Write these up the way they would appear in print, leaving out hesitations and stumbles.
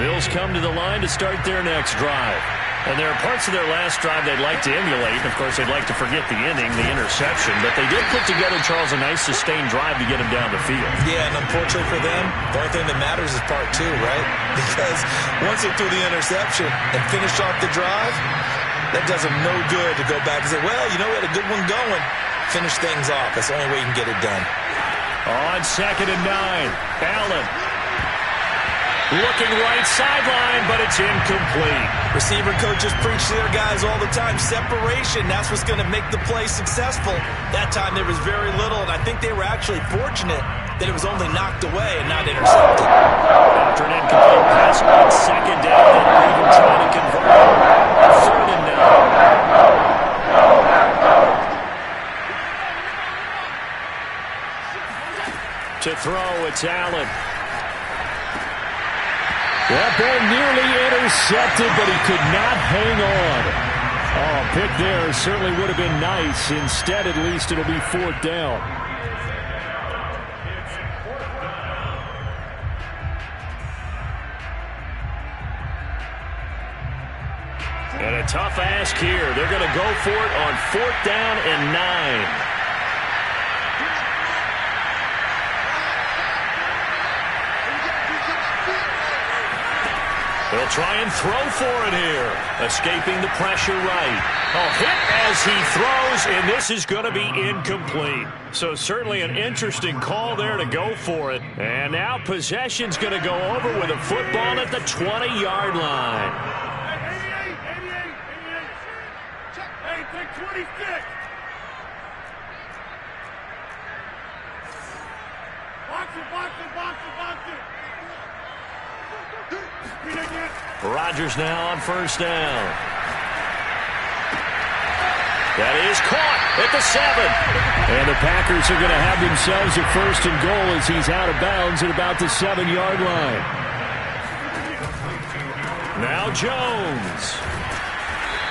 Bills come to the line to start their next drive. And there are parts of their last drive they'd like to emulate. And, of course, they'd like to forget the inning, the interception. But they did put together, Charles, a nice sustained drive to get him down the field. Yeah, and unfortunately for them, the only thing that matters is part two, right? Because once they threw the interception and finished off the drive, that does them no good to go back and say, well, you know, we had a good one going. Finish things off. That's the only way you can get it done. On 2nd and 9, Allen. Looking right sideline, but it's incomplete. Receiver coaches preach to their guys all the time. Separation, that's what's going to make the play successful. That time there was very little, and I think they were actually fortunate that it was only knocked away and not intercepted. After an incomplete pass on 2nd down, they're even trying to convert it. 3rd and 9. To throw, it's Allen. That ball nearly intercepted, but he could not hang on. Oh, pick there certainly would have been nice. Instead, at least it'll be 4th down. And a tough ask here. They're going to go for it on 4th down and 9. They'll try and throw for it here. Escaping the pressure right. Oh, hit as he throws, and this is going to be incomplete. So certainly an interesting call there to go for it. And now possession's going to go over with a football at the 20-yard line. Hey, take 26. Box it, box it, box it, box it. Rodgers now on 1st down. That is caught at the 7. And the Packers are going to have themselves a 1st and goal as he's out of bounds at about the 7-yard line. Now Jones.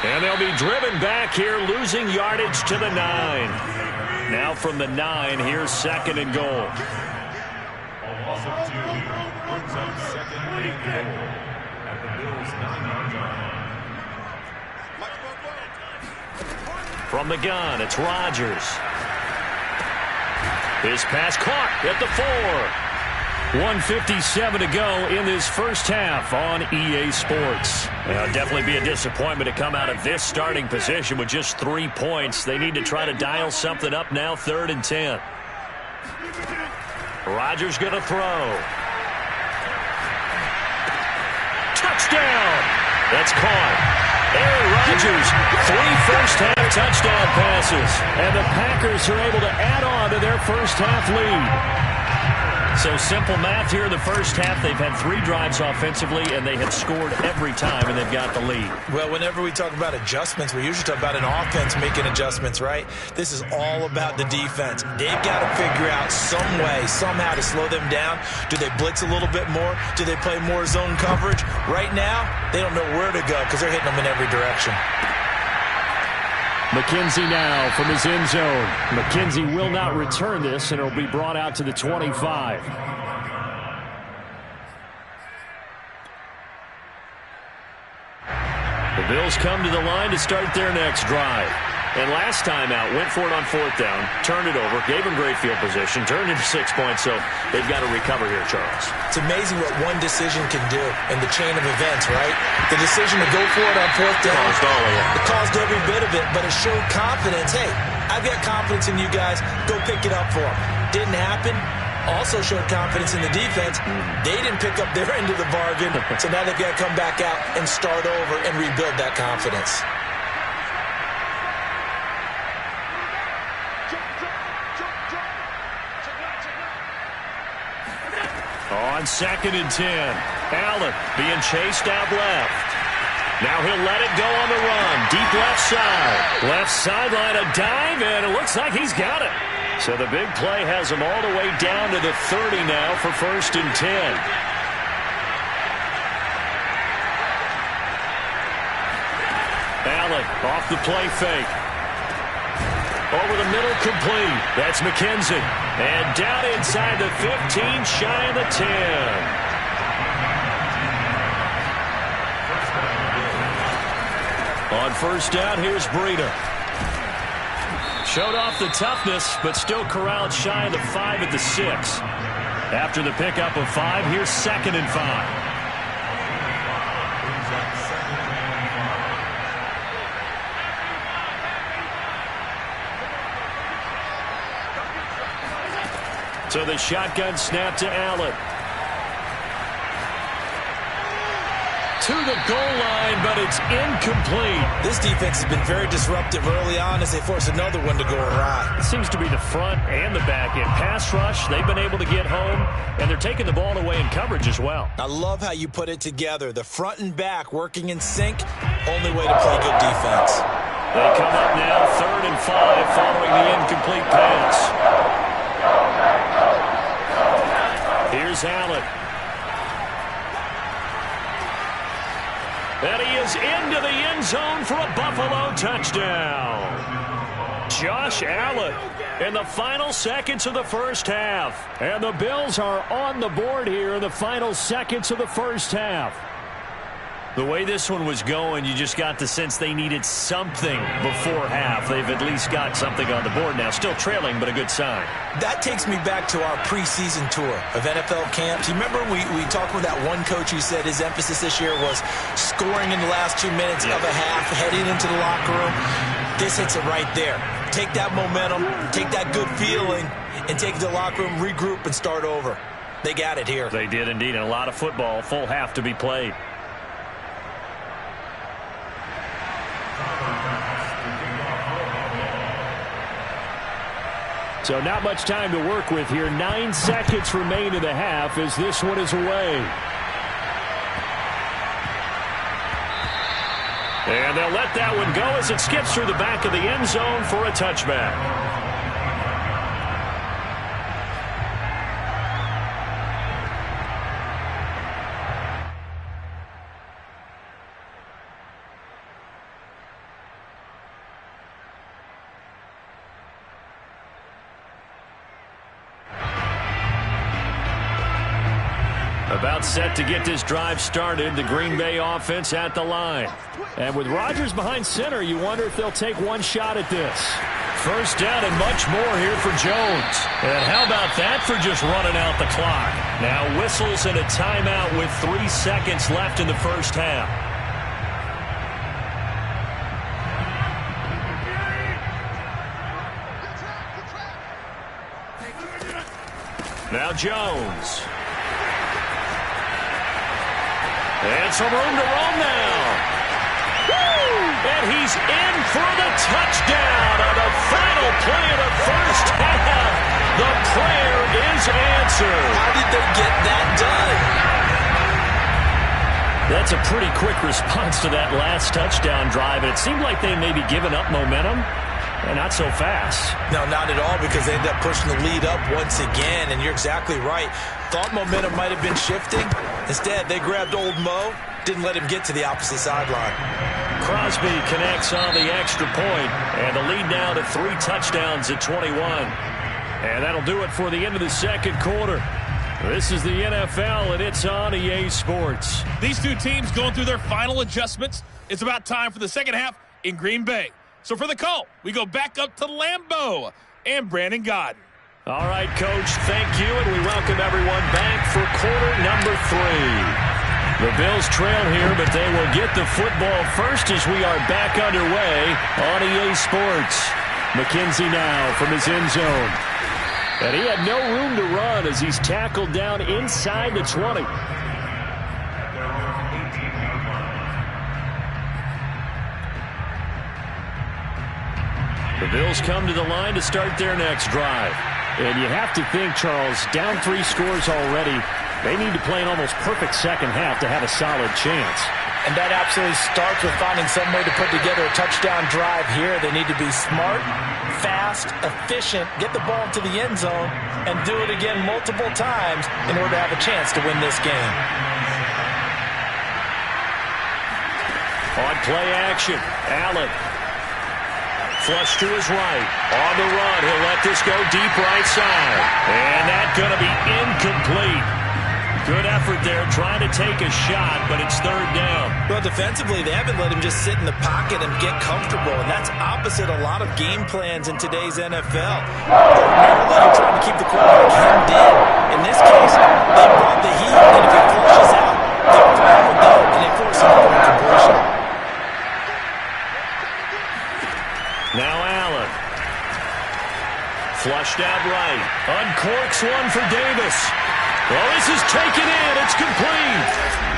And they'll be driven back here, losing yardage to the 9. Now from the 9, here's 2nd and goal. From the gun, it's Rodgers. His pass caught at the 4. 1:57 to go in this first half on EA Sports. It'll definitely be a disappointment to come out of this starting position with just 3 points. They need to try to dial something up now, 3rd and 10. Rodgers going to throw. Touchdown! That's caught. Aaron Rodgers, 3 first-half touchdown passes. And the Packers are able to add on to their first-half lead. So simple math here in the first half. They've had 3 drives offensively, and they have scored every time, and they've got the lead. Well, whenever we talk about adjustments, we usually talk about an offense making adjustments, right? This is all about the defense. They've got to figure out some way, somehow to slow them down. Do they blitz a little bit more? Do they play more zone coverage? Right now, they don't know where to go because they're hitting them in every direction. McKenzie now from his end zone. McKenzie will not return this, and it'll be brought out to the 25. The Bills come to the line to start their next drive. And last time out, went for it on 4th down, turned it over, gave him great field position, turned into 6 points, so they've got to recover here, Charles. It's amazing what one decision can do in the chain of events, right? The decision to go for it on 4th down, it caused every bit of it, but it showed confidence. Hey, I've got confidence in you guys. Go pick it up for them. Didn't happen. Also showed confidence in the defense. They didn't pick up their end of the bargain, so now they've got to come back out and start over and rebuild that confidence. On 2nd and 10, Allen being chased out left. Now he'll let it go on the run. Deep left side. Left sideline, a dive, and it looks like he's got it. So the big play has him all the way down to the 30 now for 1st and 10. Allen off the play fake. Over the middle, complete. That's McKenzie. And down inside the 15, shy of the 10. On first down, here's Breida. Showed off the toughness, but still corralled shy of the 5 at the 6. After the pickup of 5, here's 2nd and 5. So the shotgun snap to Allen. To the goal line, but it's incomplete. This defense has been very disruptive early on as they force another one to go awry. It seems to be the front and the back end. Pass rush, they've been able to get home, and they're taking the ball away in coverage as well. I love how you put it together. The front and back working in sync, only way to play good defense. They come up now, 3rd and 5, following the incomplete pass. Here's Allen. And he is into the end zone for a Buffalo touchdown. Josh Allen in the final seconds of the first half. And the Bills are on the board here in the final seconds of the first half. The way this one was going, you just got the sense they needed something before half. They've at least got something on the board now. Still trailing, but a good sign. That takes me back to our preseason tour of NFL camps. You remember we talked with that one coach who said his emphasis this year was scoring in the last 2 minutes of a half, heading into the locker room. This hits it right there. Take that momentum, take that good feeling, and take it to the locker room, regroup, and start over. They got it here. They did indeed, and a lot of football, full half to be played. So not much time to work with here. 9 seconds remain in the half as this one is away. And they'll let that one go as it skips through the back of the end zone for a touchback. About set to get this drive started. The Green Bay offense at the line. And with Rodgers behind center, you wonder if they'll take one shot at this. First down and much more here for Jones. And how about that for just running out the clock? Now whistles and a timeout with 3 seconds left in the first half. Now Jones. And some room to roam now. Woo! And he's in for the touchdown on the final play of the first half. The prayer is answered. How did they get that done? That's a pretty quick response to that last touchdown drive. And it seemed like they may be giving up momentum. And not so fast. No, not at all, because they ended up pushing the lead up once again. And you're exactly right. Thought momentum might have been shifting. Instead, they grabbed old Mo, didn't let him get to the opposite sideline. Crosby connects on the extra point, and the lead now to 3 touchdowns at 21. And that'll do it for the end of the second quarter. This is the NFL, and it's on EA Sports. These two teams going through their final adjustments. It's about time for the second half in Green Bay. So for the call, we go back up to Lambeau and Brandon Gaudin. All right, Coach, thank you, and we welcome everyone back for quarter number 3. The Bills trail here, but they will get the football first as we are back underway on EA Sports. McKenzie now from his end zone. And he had no room to run as he's tackled down inside the 20. The Bills come to the line to start their next drive. And you have to think, Charles, down 3 scores already. They need to play an almost perfect second half to have a solid chance. And that absolutely starts with finding some way to put together a touchdown drive here. They need to be smart, fast, efficient, get the ball to the end zone, and do it again multiple times in order to have a chance to win this game. On play action, Allen. Flush to his right. On the run, he'll let this go deep right side. And that's going to be incomplete. Good effort there trying to take a shot, but it's third down. Well, defensively, they haven't let him just sit in the pocket and get comfortable, and that's opposite a lot of game plans in today's NFL. Ordinarily, you're trying to keep the quarterback hemmed in. In this case, they brought the heat, and if he flushes out, they're throwing him down, and they force another incompletion. Now Allen. Flushed out right. Uncorks one for Davis. Well, this is taken in. It's complete.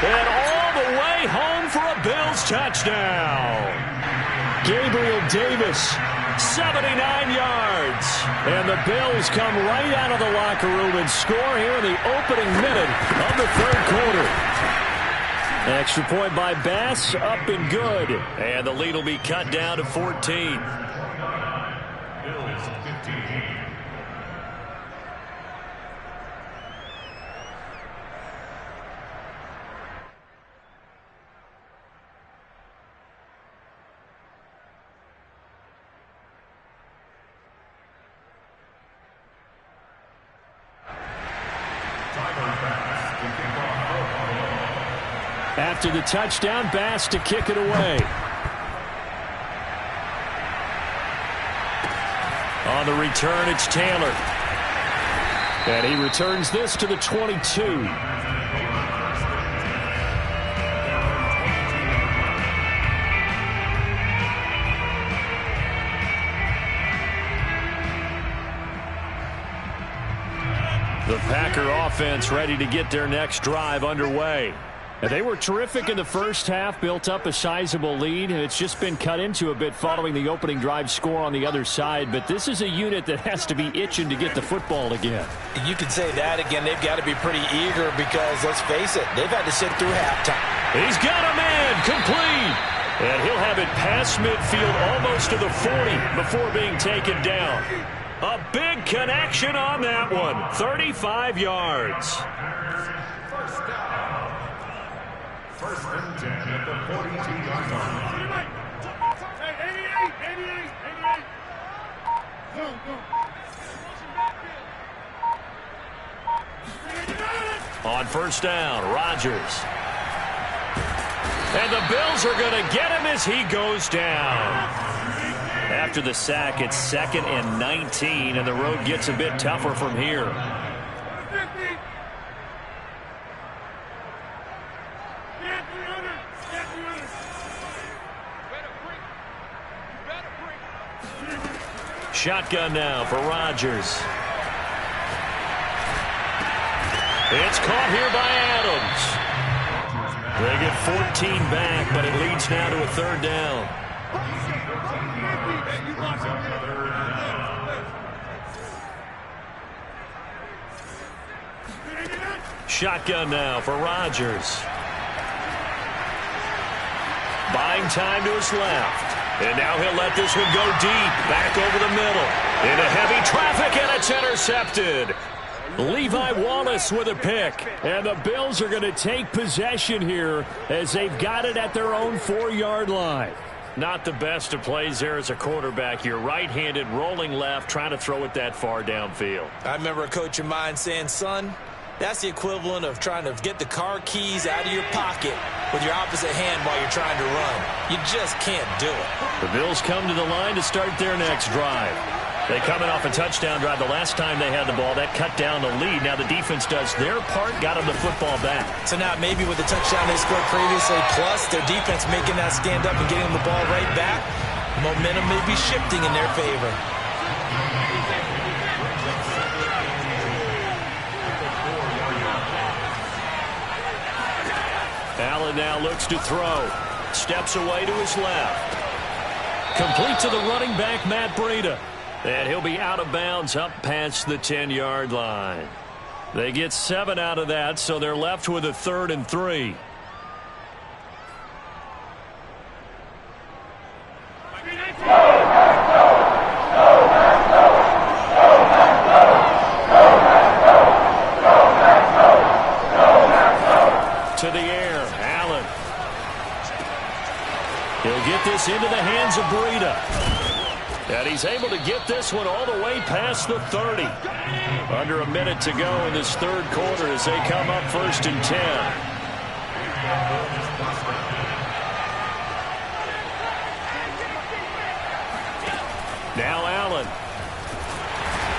And all the way home for a Bills touchdown. Gabriel Davis, 79 yards. And the Bills come right out of the locker room and score here in the opening minute of the third quarter. Extra point by Bass, up and good. And the lead will be cut down to 14. After the touchdown, Bass to kick it away. On the return, it's Taylor. And he returns this to the 22. The Packer offense ready to get their next drive underway. And they were terrific in the first half, built up a sizable lead, and it's just been cut into a bit following the opening drive score on the other side. But this is a unit that has to be itching to get the football again. You could say that again. They've got to be pretty eager because, let's face it, they've had to sit through halftime. He's got a man complete. And he'll have it past midfield almost to the 40 before being taken down. A big connection on that one. 35 yards. First and 10 at the 42-yard line. Hey, 88. Go. On first down, Rodgers. And the Bills are going to get him as he goes down. After the sack, it's 2nd and 19, and the road gets a bit tougher from here. Shotgun now for Rodgers. It's caught here by Adams. They get 14 back, but it leads now to a third down. Shotgun now for Rodgers. Buying time to his left. And now he'll let this one go deep. Back over the middle. Into heavy traffic, and it's intercepted. Levi Wallace with a pick. And the Bills are going to take possession here as they've got it at their own 4-yard line. Not the best of plays there as a quarterback. You're right-handed, rolling left, trying to throw it that far downfield. I remember a coach of mine saying, son, that's the equivalent of trying to get the car keys out of your pocket with your opposite hand while you're trying to run. You just can't do it. The Bills come to the line to start their next drive. They coming off a touchdown drive the last time they had the ball. That cut down the lead. Now the defense does their part, got them the football back. So now maybe with the touchdown they scored previously, plus their defense making that stand up and getting them the ball right back, momentum may be shifting in their favor. Allen now looks to throw. Steps away to his left. Complete to the running back, Matt Breida. And he'll be out of bounds up past the 10-yard line. They get 7 out of that, so they're left with a 3rd and 3. To the air, Allen. He'll get this into the hands of Breida. And he he's able to get this one all the way past the 30. Under a minute to go in this third quarter as they come up 1st and 10. Now Allen.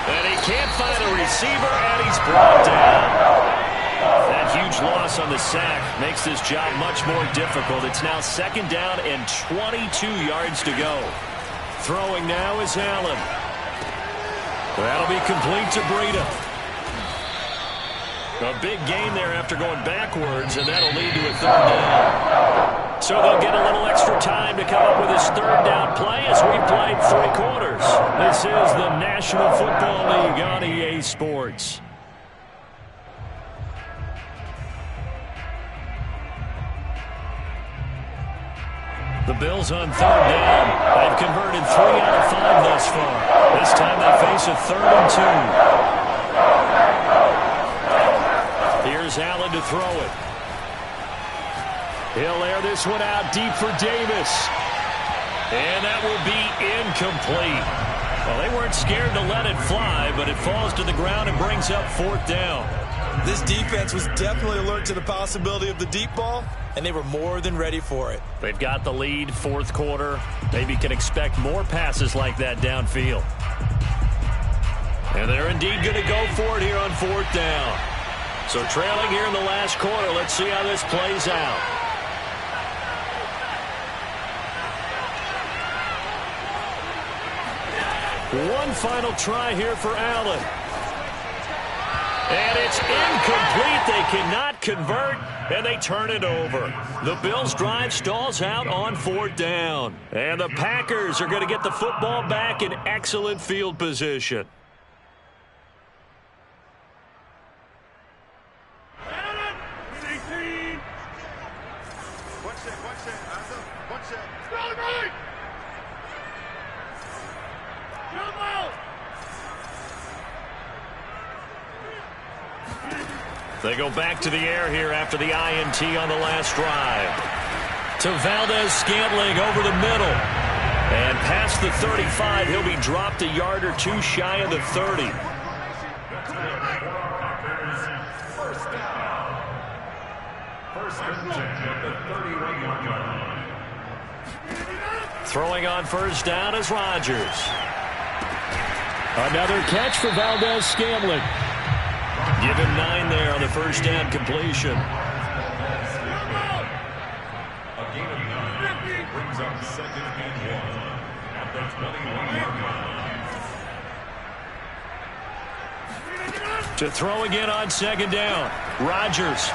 And he can't find a receiver, and he's brought down. That huge loss on the sack makes this job much more difficult. It's now 2nd down and 22 yards to go. Throwing now is Allen. That'll be complete to Breida. A big gain there after going backwards, and that'll lead to a 3rd down. So they'll get a little extra time to come up with this 3rd down play as we played 3 quarters. This is the National Football League on EA Sports. The Bills on 3rd down. They've converted 3 out of 5 thus far. This time they face a 3rd and 2. Here's Allen to throw it. He'll air this one out deep for Davis. And that will be incomplete. Well, they weren't scared to let it fly, but it falls to the ground and brings up 4th down. This defense was definitely alert to the possibility of the deep ball, and they were more than ready for it. They've got the lead, 4th quarter. Maybe can expect more passes like that downfield. And they're indeed going to go for it here on 4th down. So trailing here in the last quarter, let's see how this plays out. One final try here for Allen. And it's incomplete. They cannot convert, and they turn it over. The Bills' drive stalls out on 4th down. And the Packers are going to get the football back in excellent field position. They go back to the air here after the INT on the last drive. To Valdes-Scantling over the middle. And past the 35, he'll be dropped a yard or 2 shy of the 30. Throwing on 1st down is Rodgers. Another catch for Valdes-Scantling. Give him 9 there on the 1st down completion. A gain of 9 brings up 2nd and 1 at the 21-yard line. To throw again on 2nd down. Rodgers.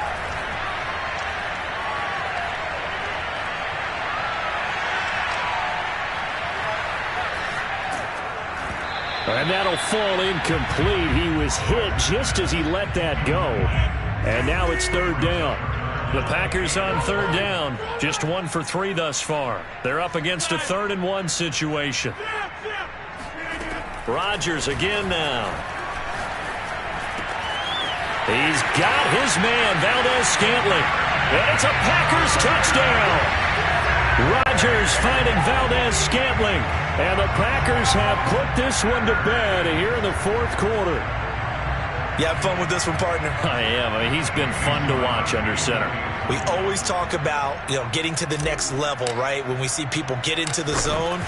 And that'll fall incomplete. He was hit just as he let that go. And now it's 3rd down. The Packers on 3rd down. Just 1 for 3 thus far. They're up against a 3rd and 1 situation. Rodgers again now. He's got his man, Valdes-Scantling. And it's a Packers touchdown. Rodgers finding Valdes-Scantling. And the Packers have put this one to bed here in the 4th quarter. You have fun with this one, partner? I am. I mean, he's been fun to watch under center. We always talk about, getting to the next level, right? When we see people get into the zone,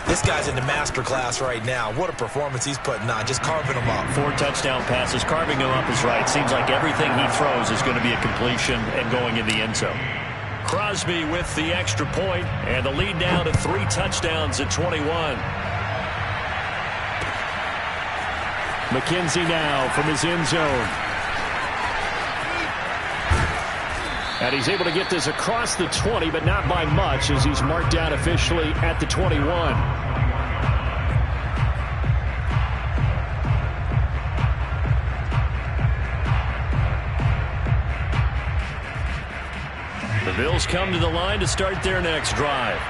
this guy's in the master class right now. What a performance he's putting on, just carving them up. 4 touchdown passes. Carving them up is right. Seems like everything he throws is going to be a completion and going in the end zone. Crosby with the extra point, and the lead down to 3 touchdowns at 21. McKenzie now from his end zone. And he's able to get this across the 20, but not by much, as he's marked down officially at the 21. The Bills come to the line to start their next drive.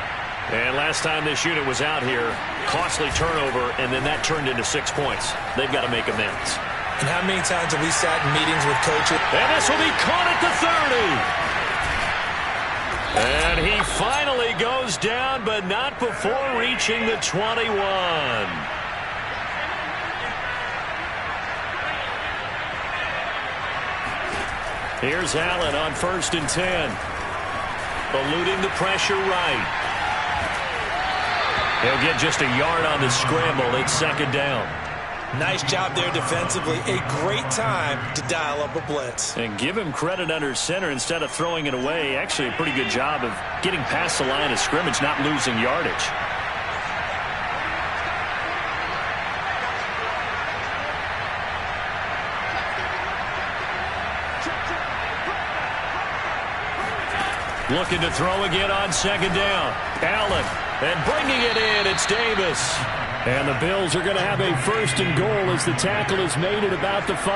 And last time this unit was out here, costly turnover, and then that turned into 6 points. They've got to make amends. And how many times have we sat in meetings with coaches? And this will be caught at the 30. And he finally goes down, but not before reaching the 21. Here's Allen on 1st and 10. Eluding the pressure right. He'll get just a yard on the scramble. It's 2nd down. Nice job there defensively. A great time to dial up a blitz. And give him credit under center instead of throwing it away. Actually, a pretty good job of getting past the line of scrimmage, not losing yardage. Looking to throw again on 2nd down. Allen, and bringing it in, it's Davis. And the Bills are going to have a 1st and goal as the tackle is made at about the 5.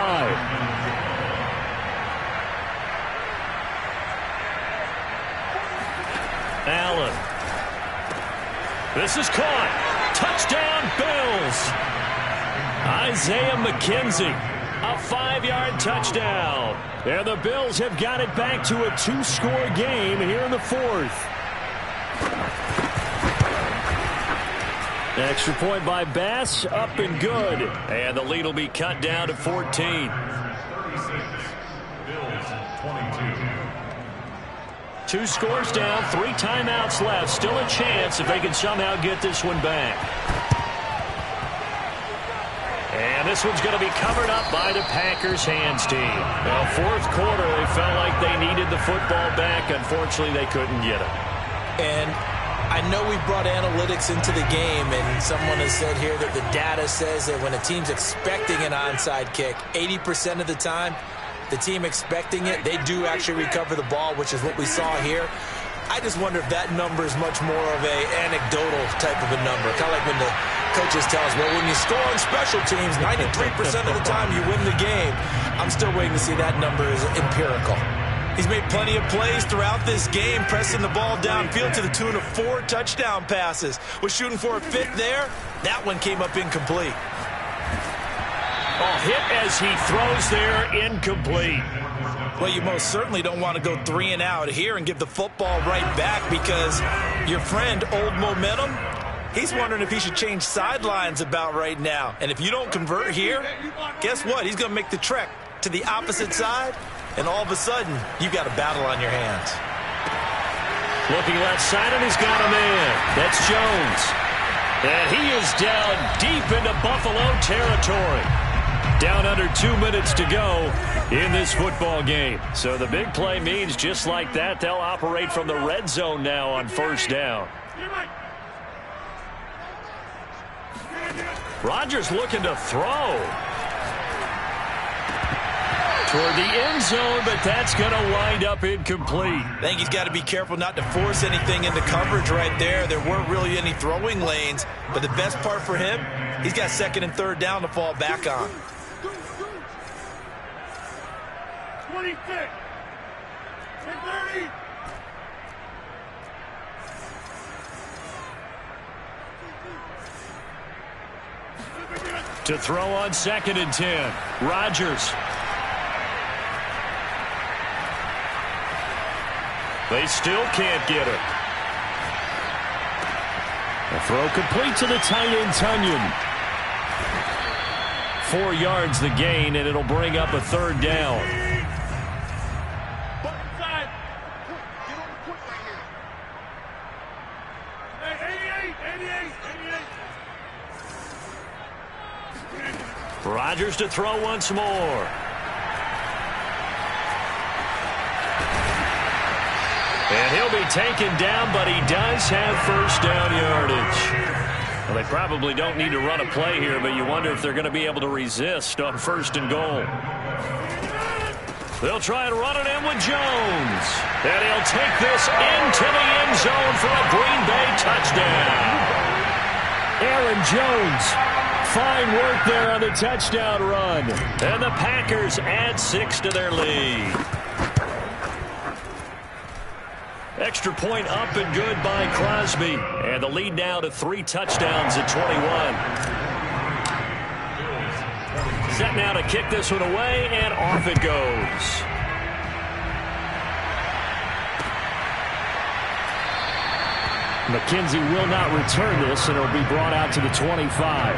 Allen. This is caught. Touchdown, Bills. Isaiah McKenzie. A 5-yard touchdown. And the Bills have got it back to a 2-score game here in the 4th. Extra point by Bass, up and good. And the lead will be cut down to 14. 36, Bills 22. 2 scores down, 3 timeouts left. Still a chance if they can somehow get this one back. And this one's going to be covered up by the Packers hands team. Well, 4th quarter, they felt like they needed the football back. Unfortunately, they couldn't get it. And I know we brought analytics into the game, and someone has said here that the data says that when a team's expecting an onside kick, 80% of the time, the team expecting it, they do actually recover the ball, which is what we saw here. I just wonder if that number is much more of a anecdotal type of a number. Kind of like when the coaches tell us, well, when you score on special teams, 93% of the time you win the game. I'm still waiting to see that number is empirical. He's made plenty of plays throughout this game, pressing the ball downfield to the tune of 4 touchdown passes. Was shooting for a 5th there. That one came up incomplete. Oh, hit as he throws there, incomplete. Well, you most certainly don't want to go 3 and out here and give the football right back, because your friend, Old Momentum, he's wondering if he should change sidelines about right now. And if you don't convert here, guess what? He's going to make the trek to the opposite side. And all of a sudden, you've got a battle on your hands. Looking left side, and he's got a man. That's Jones. And he is down deep into Buffalo territory. Down under 2 minutes to go in this football game. So the big play means just like that, they'll operate from the red zone now on 1st down. Rodgers looking to throw toward the end zone, but that's going to wind up incomplete. I think he's got to be careful not to force anything into coverage right there. There weren't really any throwing lanes, but the best part for him, he's got 2nd and 3rd down to fall back on. 26, 30. To throw on 2nd and 10. Rodgers. They still can't get it. A throw complete to the tight end, Tunyon. 4 yards the gain, and it'll bring up a 3rd down. Rodgers to throw once more. And he'll be taken down, but he does have 1st down yardage. Well, they probably don't need to run a play here, but you wonder if they're going to be able to resist on 1st and goal. They'll try and run it in with Jones. And he'll take this into the end zone for a Green Bay touchdown. Aaron Jones. Fine work there on the touchdown run. And the Packers add 6 to their lead. Extra point up and good by Crosby. And the lead now to 3 touchdowns at 21. Set now to kick this one away, and off it goes. McKenzie will not return this, and it'll be brought out to the 25.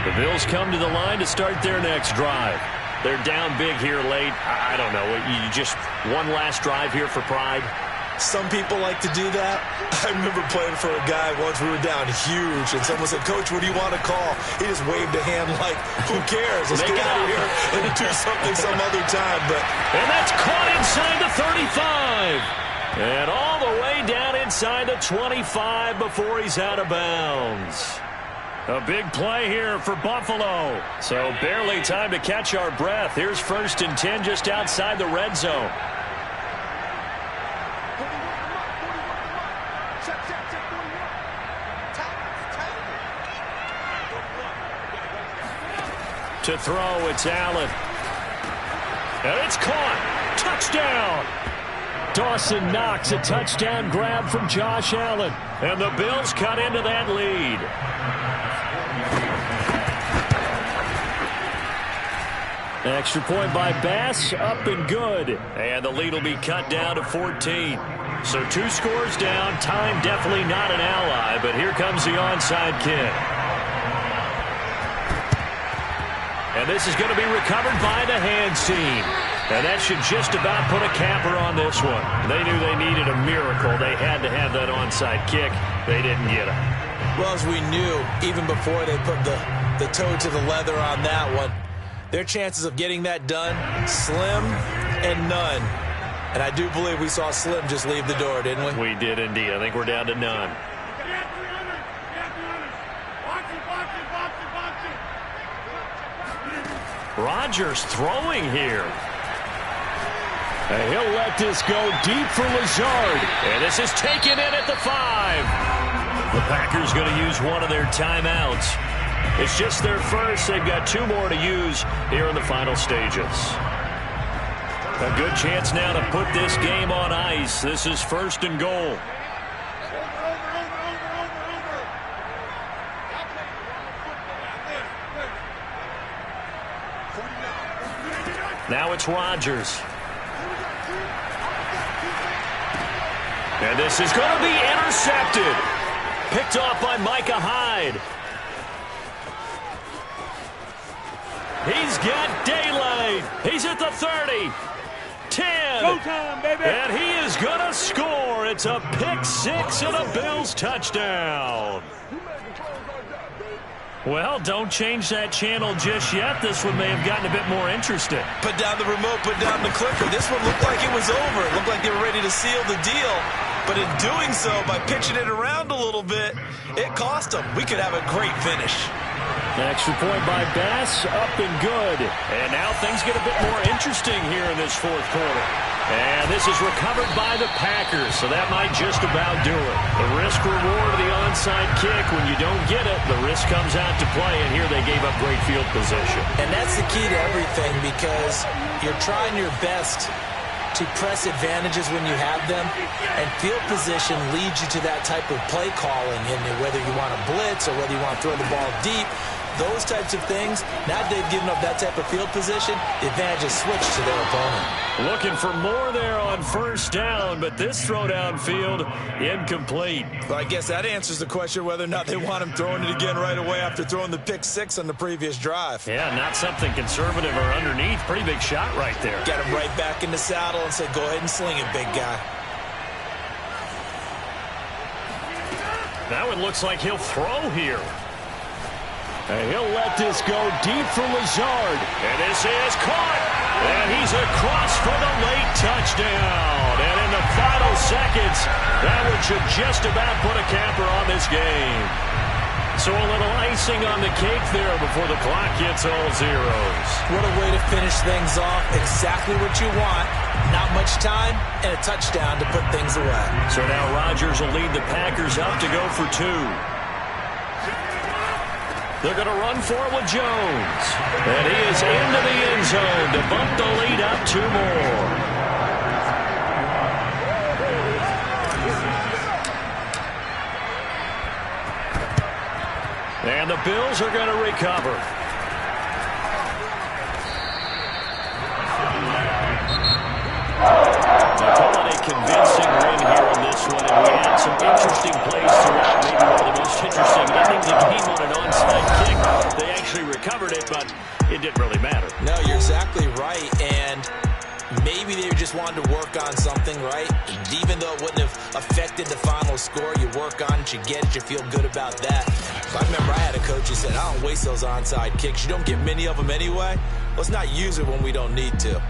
The Bills come to the line to start their next drive. They're down big here late. I don't know. You just one last drive here for pride? Some people like to do that. I remember playing for a guy once. We were down huge, and someone said, "Coach, what do you want to call?" He just waved a hand like, "Who cares? Let's get out of here and do something some other time." And that's caught inside the 35. And all the way down inside the 25 before he's out of bounds. A big play here for Buffalo. So barely time to catch our breath. Here's 1st and 10 just outside the red zone. To throw, it's Allen. And it's caught. Touchdown. Dawson Knox, a touchdown grab from Josh Allen. And the Bills cut into that lead. Extra point by Bass, up and good. And the lead will be cut down to 14. So 2 scores down. Time definitely not an ally, but here comes the onside kick. And this is going to be recovered by the hands team. And that should just about put a capper on this one. They knew they needed a miracle. They had to have that onside kick. They didn't get it. Well, as we knew, even before they put the toe to the leather on that one, their chances of getting that done, slim and none. And I do believe we saw Slim just leave the door, didn't we? We did indeed. I think we're down to none. Rodgers throwing here. And he'll let this go deep for Lazard. And this is taken in at the 5. The Packers going to use one of their timeouts. It's just their first. They've got 2 more to use here in the final stages. A good chance now to put this game on ice. This is 1st and goal. Now it's Rodgers. And this is going to be intercepted. Picked off by Micah Hyde. He's got daylight. He's at the 30. 10. Showtime, baby. And he is going to score. It's a pick-6 and a Bills touchdown. Well, don't change that channel just yet. This one may have gotten a bit more interesting. Put down the remote, put down the clicker. This one looked like it was over. It looked like they were ready to seal the deal. But in doing so, by pitching it around a little bit, it cost them. We could have a great finish. An extra point by Bass, up and good. And now things get a bit more interesting here in this 4th quarter. And this is recovered by the Packers, so that might just about do it. The risk-reward of the onside kick, when you don't get it, the risk comes out to play, and here they gave up great field position. And that's the key to everything, because you're trying your best to press advantages when you have them, and field position leads you to that type of play calling, and whether you want to blitz or whether you want to throw the ball deep, those types of things, now they've given up that type of field position, the advantage is switched to their opponent. Looking for more there on 1st down, but this throw downfield incomplete. Well, I guess that answers the question whether or not they want him throwing it again right away after throwing the pick-6 on the previous drive. Yeah, not something conservative or underneath. Pretty big shot right there. Got him right back in the saddle and said, go ahead and sling it, big guy. Now it looks like he'll throw here. And he'll let this go deep for Lazard. And this is caught. And he's across for the late touchdown. And in the final seconds, that one should just about put a capper on this game. So a little icing on the cake there before the clock hits all zeros. What a way to finish things off. Exactly what you want. Not much time and a touchdown to put things away. So now Rodgers will lead the Packers up to go for 2. They're going to run for it with Jones. And he is into the end zone to bump the lead up 2 more. And the Bills are going to recover. interesting plays throughout. Maybe one of the most interesting endings of the game on an onside kick. They actually recovered it, but it didn't really matter. No, you're exactly right, and maybe they just wanted to work on something, right? Even though it wouldn't have affected the final score, you work on it, you get it, you feel good about that. I remember I had a coach who said, I don't waste those onside kicks. You don't get many of them anyway. Let's not use it when we don't need to.